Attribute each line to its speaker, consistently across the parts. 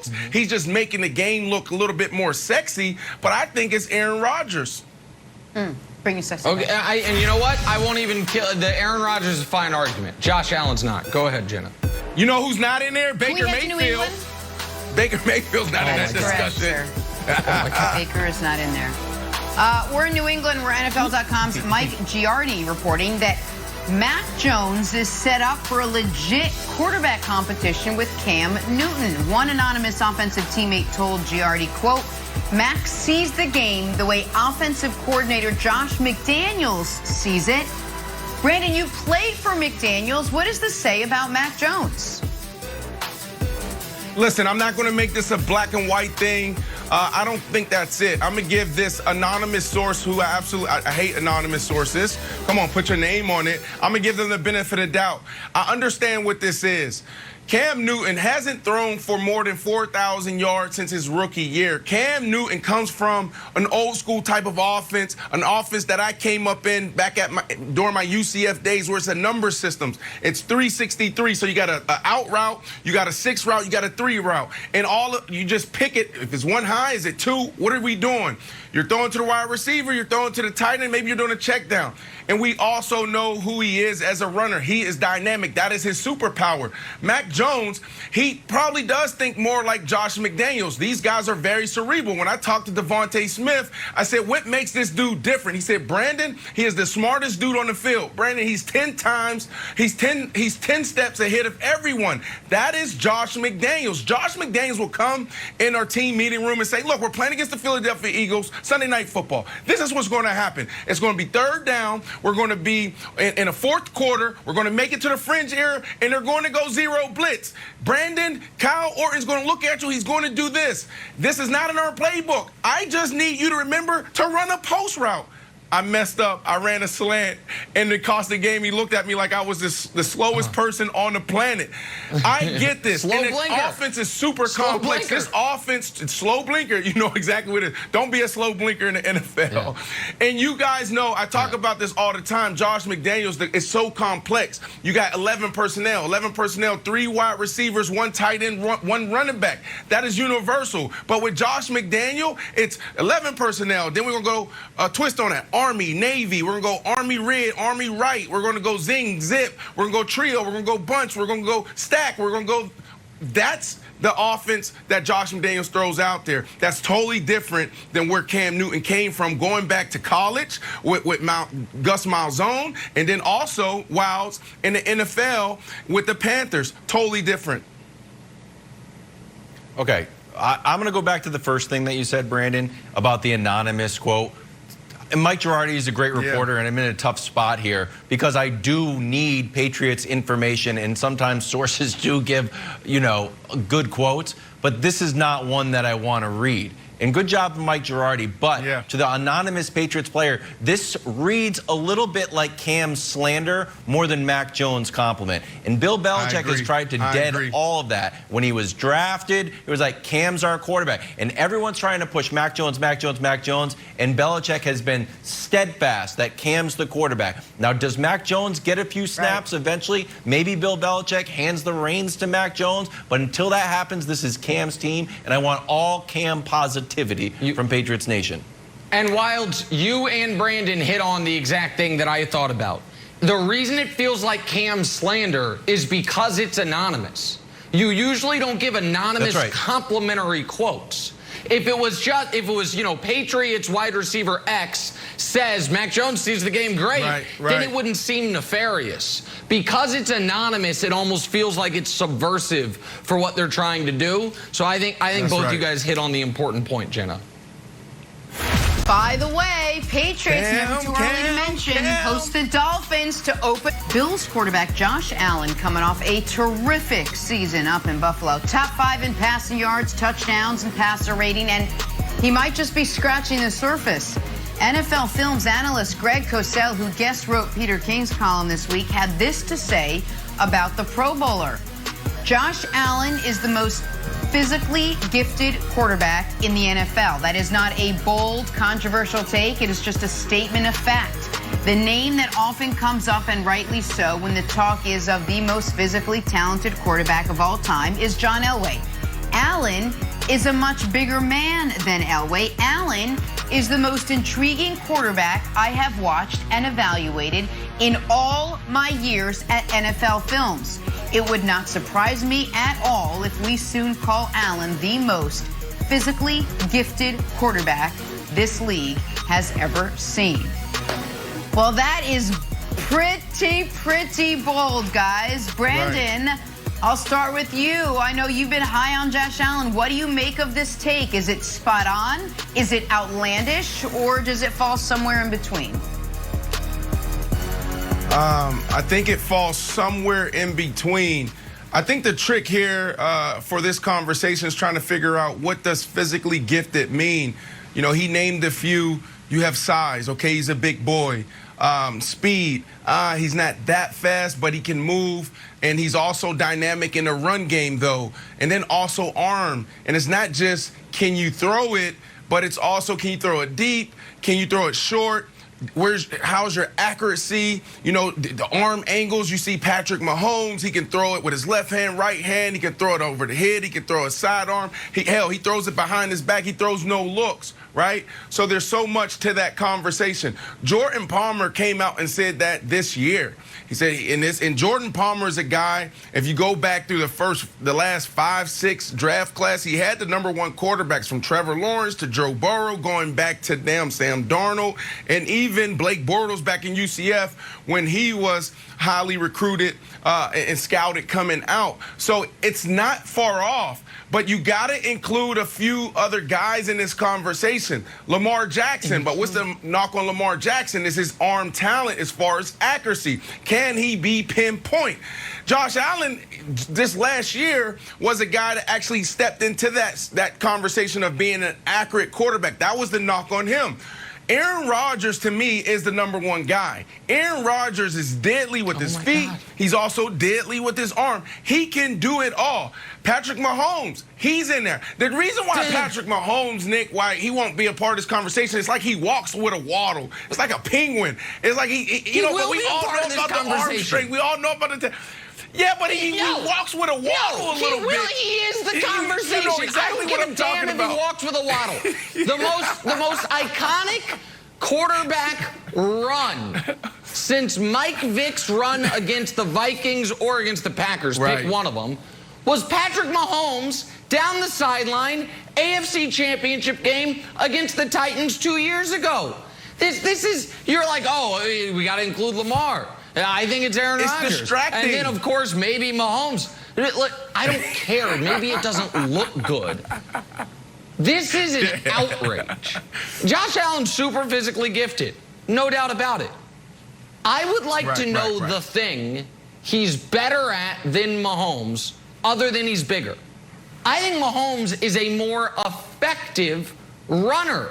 Speaker 1: books. He's just making the game look a little bit more sexy, but I think it's Aaron Rodgers.
Speaker 2: Bring you sexy.
Speaker 3: Okay, and you know what? I won't even kill the Aaron Rodgers is a fine argument. Josh Allen's not. Go ahead, Jenna.
Speaker 1: You know who's not in there? Baker
Speaker 2: Mayfield.
Speaker 1: Baker Mayfield's not in that discussion.
Speaker 2: Baker is not in there. We're in New England. We're NFL.com's Mike Giardi reporting that Mac Jones is set up for a legit quarterback competition with Cam Newton. One anonymous offensive teammate told Giardi, quote, Mac sees the game the way offensive coordinator Josh McDaniels sees it. Brandon, you played for McDaniels. What does this say about Mac Jones?
Speaker 1: Listen, I'm not going to make this a black and white thing. I don't think that's it. I'm going to give this anonymous source who I hate anonymous sources. Come on, put your name on it. I'm going to give them the benefit of doubt. I understand what this is. Cam Newton hasn't thrown for more than 4,000 yards since his rookie year. Cam Newton comes from an old school type of offense, an offense that I came up in back at during my UCF days where it's a number systems. It's 363, so you got an out route, you got a 6 route, you got a 3 route. And you just pick it. If it's one high, is it 2? What are we doing? You're throwing to the wide receiver, you're throwing to the tight end, maybe you're doing a check down. And we also know who he is as a runner. He is dynamic. That is his superpower. Mac Jones, he probably does think more like Josh McDaniels. These guys are very cerebral. When I talked to Devontae Smith, I said, what makes this dude different? He said, Brandon, he is the smartest dude on the field. Brandon, he's 10 steps ahead of everyone. That is Josh McDaniels. Josh McDaniels will come in our team meeting room and say, look, we're playing against the Philadelphia Eagles, Sunday Night Football. This is what's going to happen. It's going to be third down. We're going to be in a fourth quarter. We're going to make it to the fringe era, and they're going to go zero blitz. Brandon, Kyle Orton's going to look at you. He's going to do this. This is not in our playbook. I just need you to remember to run a post route. I messed up. I ran a slant, and it cost the game. He looked at me like I was the slowest person on the planet. I get this.
Speaker 3: Slow
Speaker 1: and
Speaker 3: blinker.
Speaker 1: This offense is super complex.
Speaker 3: Blinker.
Speaker 1: This offense, slow blinker, you know exactly what it is. Don't be a slow blinker in the NFL. Yeah. And you guys know, I talk about this all the time. Josh McDaniels, it's so complex. You got 11 personnel, 3 wide receivers, 1 tight end, 1 running back. That is universal. But with Josh McDaniel, it's 11 personnel. Then we're going to go twist on that. Army, Navy, we're going to go Army Red, Army Wright, we're going to go Zing, Zip, we're going to go Trio, we're going to go Bunch, we're going to go Stack, we're going to go... That's the offense that Josh McDaniels throws out there. That's totally different than where Cam Newton came from, going back to college with Gus Malzahn, and then also Wilds in the NFL with the Panthers. Totally different.
Speaker 4: Okay, I'm going to go back to the first thing that you said, Brandon, about the anonymous quote. And Mike Giardi is a great reporter, and I'm in a tough spot here because I do need Patriots information, and sometimes sources do give, you know, good quotes, but this is not one that I want to read. And good job, Mike Giardi, but to the anonymous Patriots player, this reads a little bit like Cam's slander more than Mac Jones' compliment. And Bill Belichick has tried to dead all of that. When he was drafted, it was like, Cam's our quarterback. And everyone's trying to push Mac Jones, Mac Jones, Mac Jones, and Belichick has been steadfast that Cam's the quarterback. Now, does Mac Jones get a few snaps eventually? Maybe Bill Belichick hands the reins to Mac Jones, but until that happens, this is Cam's team, and I want all Cam positivity from Patriots Nation.
Speaker 3: And Wilds, you and Brandon hit on the exact thing that I thought about. The reason it feels like Cam's slander is because it's anonymous. You usually don't give anonymous complimentary quotes. If it was you know, Patriots wide receiver X says Mac Jones sees the game great, then it wouldn't seem nefarious. Because it's anonymous, it almost feels like it's subversive for what they're trying to do. So I think both you guys hit on the important point, Jenna.
Speaker 2: By the way, Patriots, never too early to mention, host the Dolphins to open. Bills quarterback Josh Allen coming off a terrific season up in Buffalo. Top 5 in passing yards, touchdowns, and passer rating, and he might just be scratching the surface. NFL Films analyst Greg Cosell, who guest wrote Peter King's column this week, had this to say about the Pro Bowler. Josh Allen is the most physically gifted quarterback in the NFL. That is not a bold, controversial take. It is just a statement of fact. The name that often comes up, and rightly so, when the talk is of the most physically talented quarterback of all time is John Elway. Allen is a much bigger man than Elway. Allen is the most intriguing quarterback I have watched and evaluated in all my years at NFL Films. It would not surprise me at all if we soon call Allen the most physically gifted quarterback this league has ever seen. Well, that is pretty bold, guys. Brandon, right. I'll start with you. I know you've been high on Josh Allen. What do you make of this take? Is it spot on? Is it outlandish? Or does it fall somewhere in between?
Speaker 1: I think it falls somewhere in between. I think the trick here for this conversation is trying to figure out, what does physically gifted mean? You know, he named a few. You have size. Okay, he's a big boy. Speed. He's not that fast, but he can move. And he's also dynamic in the run game, though. And then also arm. And it's not just can you throw it, but it's also can you throw it deep? Can you throw it short? How's your accuracy? You know, the arm angles. You see Patrick Mahomes, he can throw it with his left hand, right hand. He can throw it over the head. He can throw a sidearm. He throws it behind his back. He throws no looks, right? So there's so much to that conversation. Jordan Palmer came out and said that this year. He said and Jordan Palmer is a guy, if you go back through the last 5-6 draft class, he had the #1 quarterbacks from Trevor Lawrence to Joe Burrow, going back to Sam Darnold, and even Blake Bortles back in UCF when he was highly recruited and scouted coming out. So it's not far off, but you got to include a few other guys in this conversation. Lamar Jackson, but what's the knock on Lamar Jackson is his arm talent as far as accuracy. Can he be pinpoint? Josh Allen, this last year, was a guy that actually stepped into that conversation of being an accurate quarterback. That was the knock on him. Aaron Rodgers, to me, is the #1 guy. Aaron Rodgers is deadly with his feet. God. He's also deadly with his arm. He can do it all. Patrick Mahomes, he's in there. The reason why Patrick Mahomes, Nick, why he won't be a part of this conversation, it's like he walks with a waddle. It's like a penguin. It's like he know, but we all know about the arm strength. We all know about the... Yeah, but he walks with a waddle a little bit.
Speaker 3: He is the conversation.
Speaker 1: You know exactly what I'm talking about.
Speaker 3: He walks with a waddle. The most iconic quarterback run since Mike Vick's run against the Vikings or against the Packers, pick one of them, was Patrick Mahomes down the sideline, AFC Championship game against the Titans 2 years ago. This is, you're like, oh, we got to include Lamar. I think it's Aaron Rodgers.
Speaker 1: It's distracting.
Speaker 3: And then, of course, maybe Mahomes. Look, I don't care. Maybe it doesn't look good. This is an outrage. Josh Allen's super physically gifted. No doubt about it. I would like to know the thing he's better at than Mahomes, other than he's bigger. I think Mahomes is a more effective runner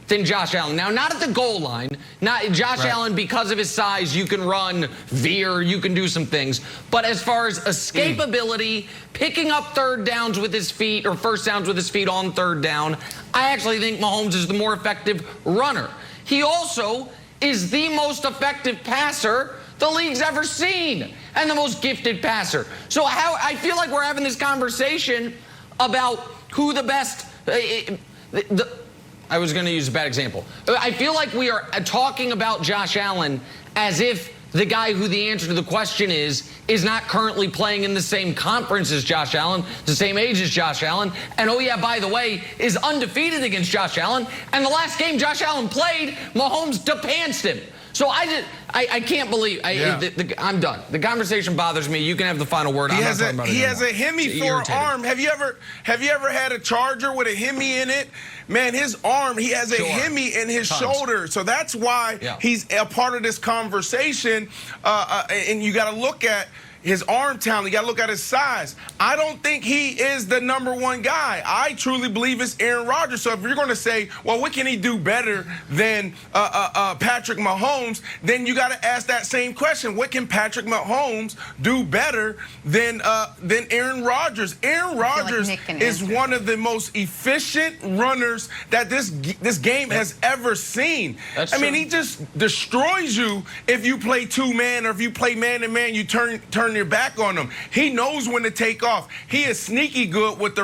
Speaker 3: than Josh Allen. Now, not at the goal line. Not Josh Allen, because of his size, you can run, veer, you can do some things. But as far as escapability, picking up third downs with his feet or first downs with his feet on third down, I actually think Mahomes is the more effective runner. He also is the most effective passer the league's ever seen and the most gifted passer. So I feel like we're having this conversation about who the best... I was going to use a bad example. I feel like we are talking about Josh Allen as if the guy who the answer to the question is not currently playing in the same conference as Josh Allen, the same age as Josh Allen, and oh yeah, by the way, is undefeated against Josh Allen. And the last game Josh Allen played, Mahomes depantsed him. So I can't believe I'm done. The conversation bothers me. You can have the final word.
Speaker 1: He has a Hemi for an arm. Have you ever had a Charger with a Hemi in it? Man, his arm, he has a Hemi in his shoulder. So that's why he's a part of this conversation. And you got to look at his arm talent. You got to look at his size. I don't think he is the #1 guy. I truly believe it's Aaron Rodgers. So if you're going to say, well, what can he do better than Patrick Mahomes, then you got to ask that same question. What can Patrick Mahomes do better than Aaron Rodgers? Aaron Rodgers is one of the most efficient runners that this game has ever seen. I mean, he just destroys you if you play two-man or if you play man-to-man, you turn turn your back on him. He knows when to take off. He is sneaky good with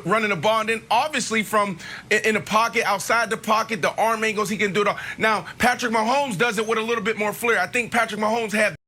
Speaker 1: running the ball. And then obviously from in the pocket, outside the pocket, the arm angles, he can do it all. Now, Patrick Mahomes does it with a little bit more flair. I think Patrick Mahomes had